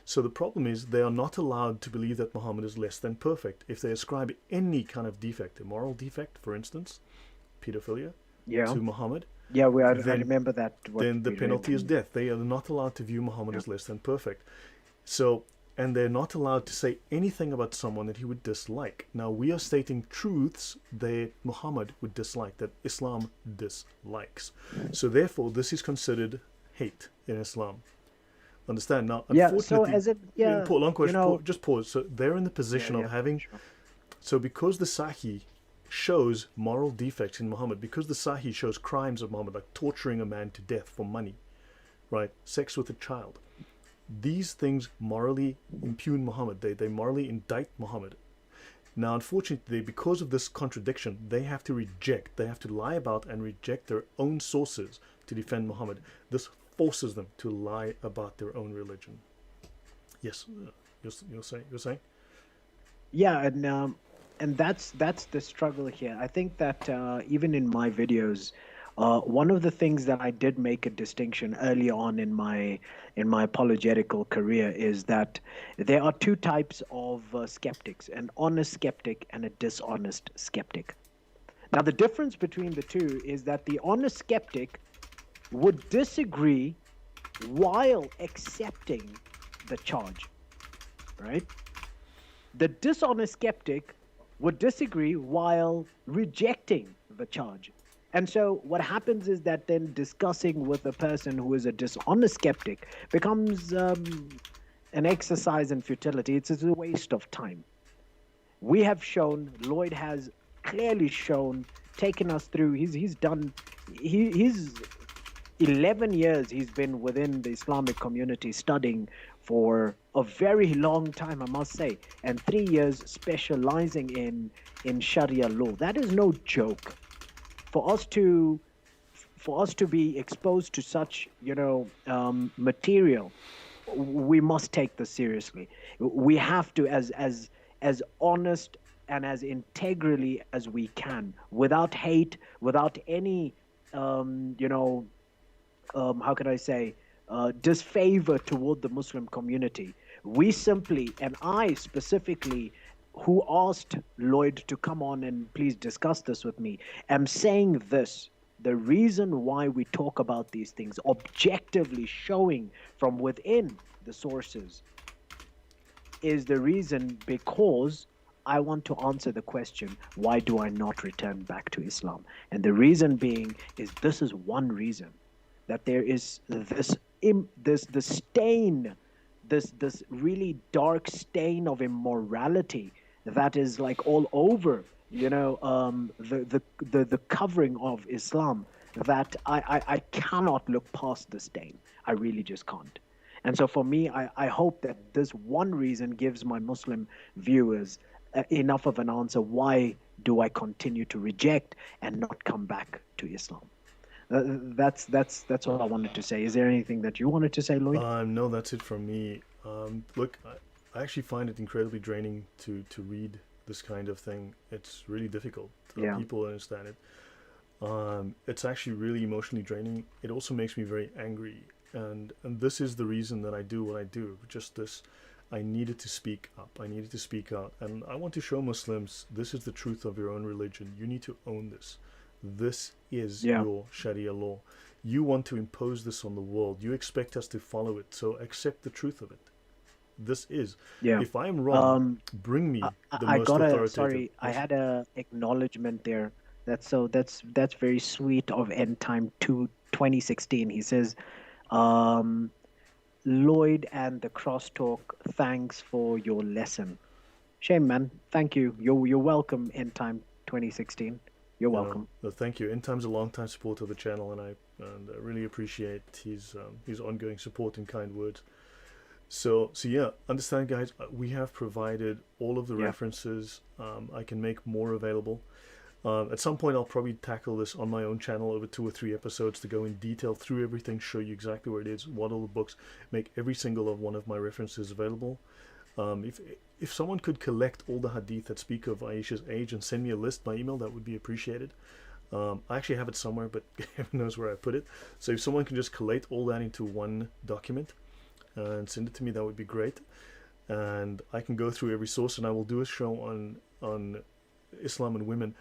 So the problem is they are not allowed to believe that Muhammad is less than perfect. If they ascribe any kind of defect, a moral defect, for instance, pedophilia, Yeah. to Muhammad, Yeah, I then remember that what then the we read. penalty is death. They are not allowed to view Muhammad Yeah. as less than perfect. So, and they're not allowed to say anything about someone that he would dislike. Now, we are stating truths that Muhammad would dislike, that Islam dislikes. So, therefore, this is considered hate in Islam. Understand? Now, Yeah, so unfortunately, as it, yeah, Paul, long you question, know, just pause. So, they're in the yeah, position of yeah, having, sure. so because the Sahih shows moral defects in Muhammad, because the Sahih shows crimes of Muhammad, like torturing a man to death for money, right? Sex with a child, these things morally impugn Muhammad. They morally indict Muhammad. Now, unfortunately, because of this contradiction, they have to reject, they have to lie about and reject their own sources to defend Muhammad. This forces them to lie about their own religion. Yes, you're saying? Yeah, and that's the struggle here. I think that even in my videos, one of the things that I did make a distinction early on in my apologetical career is that there are two types of skeptics: an honest skeptic and a dishonest skeptic. Now, the difference between the two is that the honest skeptic would disagree while accepting the charge, right? The dishonest skeptic would disagree while rejecting the charge. And so what happens is that then discussing with a person who is a dishonest skeptic becomes an exercise in futility. It's a waste of time. We have shown, Lloyd has clearly shown, taken us through. He's done. He's 11 years he's been within the Islamic community studying for a very long time, I must say, and 3 years specializing in Sharia law. That is no joke. For us to for us to be exposed to such, material, we must take this seriously. We have to, as honest and as integrally as we can, without hate, without any you know how can I say, disfavor toward the Muslim community. We simply, and I specifically, who asked Lloyd to come on and please discuss this with me, am saying this. The reason why we talk about these things, objectively showing from within the sources, is the reason because I want to answer the question, why do I not return back to Islam? And the reason being is this is one reason that there is this stain, this really dark stain of immorality that is like all over, the covering of Islam, that I cannot look past the stain. I really just can't. And so for me, I hope that this one reason gives my Muslim viewers enough of an answer. Why do I continue to reject and not come back to Islam? That's all I wanted to say. Is there anything that you wanted to say, Lloyd? No, that's it from me. Look, I actually find it incredibly draining to read this kind of thing. It's really difficult. Yeah. People understand it. It's actually really emotionally draining. It also makes me very angry, and this is the reason that I do what I do. Just this, I needed to speak up. I needed to speak out, and I want to show Muslims this is the truth of your own religion. You need to own this. This is Yeah. your Sharia law. You want to impose this on the world. You expect us to follow it, so accept the truth of it. This is. Yeah. If I am wrong, Um, bring I, me I the I most got a authoritative. sorry. I Yes. had a acknowledgement there. That's very sweet of End Time 2016. He says, um, Lloyd and the Crosstalk, thanks for your lesson. Shame, man. Thank you. You're welcome. End Time 2016. You're welcome. Thank you. Intime's a long-time supporter of the channel, and I really appreciate his ongoing support and kind words. So yeah, understand, guys. We have provided all of the Yeah. references. I can make more available. At some point, I'll probably tackle this on my own channel over 2 or 3 episodes to go in detail through everything, show you exactly where it is, what all the books, make every single of one of my references available. If someone could collect all the hadith that speak of Aisha's age and send me a list by email, that would be appreciated. I actually have it somewhere, but heaven knows where I put it. So if someone can just collate all that into one document and send it to me, that would be great. And I can go through every source, and I will do a show on Islam and women.